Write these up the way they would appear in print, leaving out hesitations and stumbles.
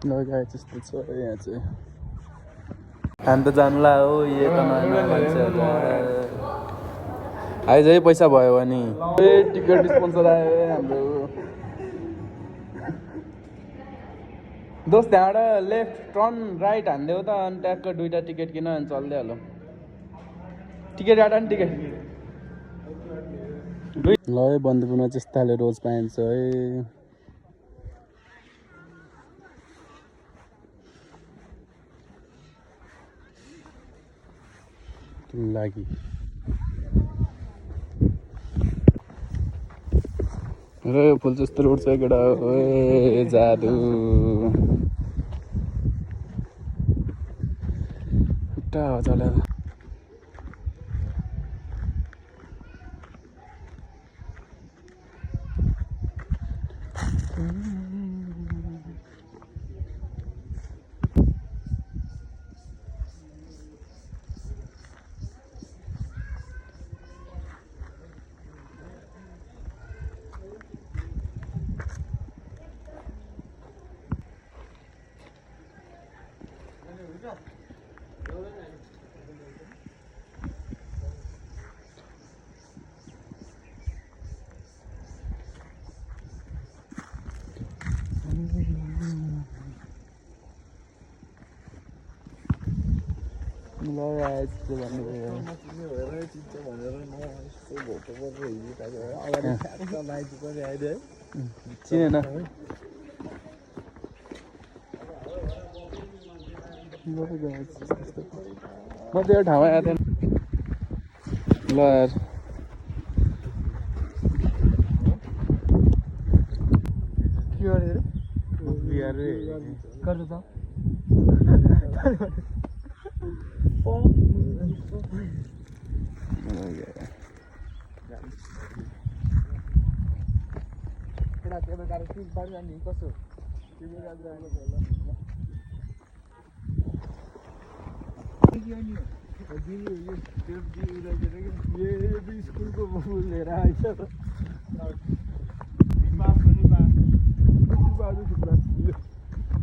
लगाए त्यस्तो छ यहाँ चाहिँ हामी त जानुला हो यो त नयाँ मान्छेहरू आइज है पैसा भयो भने टिकट स्पोन्सर आयो हाम्रो दोस्त त्यहाँबाट लेफ्ट टर्न राइट हान्देऊ त अनि ट्याक्क दुईवटा टिकट किन अनि चल्दै हालो टिकट काट नि टिकट ल है बन्दीपुरमा चाहिँ यस्ताले रोज पाइन्छ है लागि र यो फुल जस्तो रोड छ केटा ओए जादु खुट्टा हो चलेर चिनेन म त्यो ठाउँमा आएको थिएन ल यार के अरे गर्नु त स्कुलको लिएर आइछ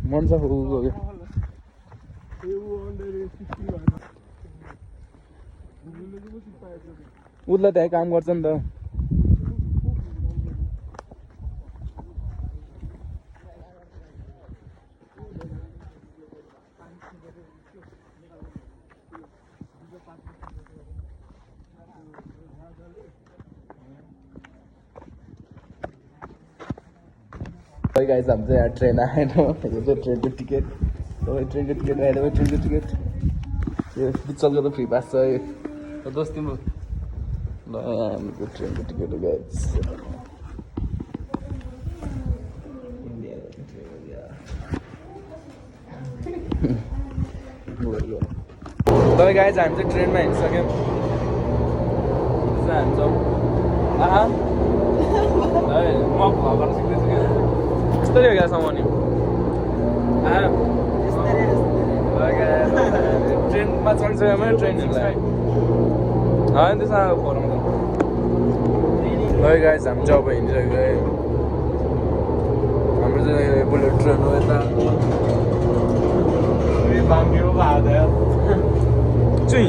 मन छ उसलाई त्यहाँ काम गर्छ नि त गाइस हम चाहिँ यहाँ ट्रेन आएन यो चाहिँ ट्रेनको टिकट ट्रेनको टिकट आएर ट्रेनको टिकट यो बिचलको त फ्री पास छ दोस्त तिम्रो ल हाम्रो ट्रेनको टिकट हो गाइस तपाईँ गाइस हामी चाहिँ ट्रेनमा हिँडिसक्यौँ हामी जाउँ आहा म भ्लगर सिक्दैछु क्या यस्तरी हो क्या सामान्य ट्रेनमा चढिसक्यो मैले ट्रेनहरूलाई होइन त्यसमा फोरमा ल गाइस हामी चाहिँ अब हिँडिसक्यो है हाम्रो चाहिँ बुलेट ट्रेन हो यता चुई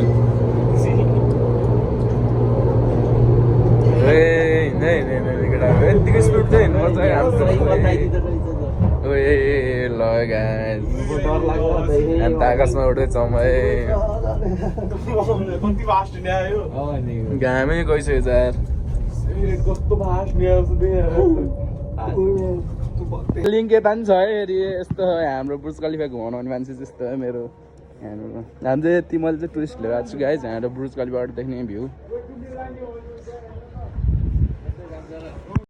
यतिकै स्पिड चाहिँ हिँड्नुपर्छ ओ ल गाइस हामी त आकाशमा उड्दैछौँ है घामै गइसक्यो यार लिङ्क यता पनि छ है फेरि यस्तो हाम्रो बुर्ज खलिफा घुमाउनु मान्छे जस्तो है मेरो हामी चाहिँ यति मैले चाहिँ टुरिस्ट लिएर आएको छु गाइस हाम्रो बुर्ज खलिफाबाट देख्ने भ्यू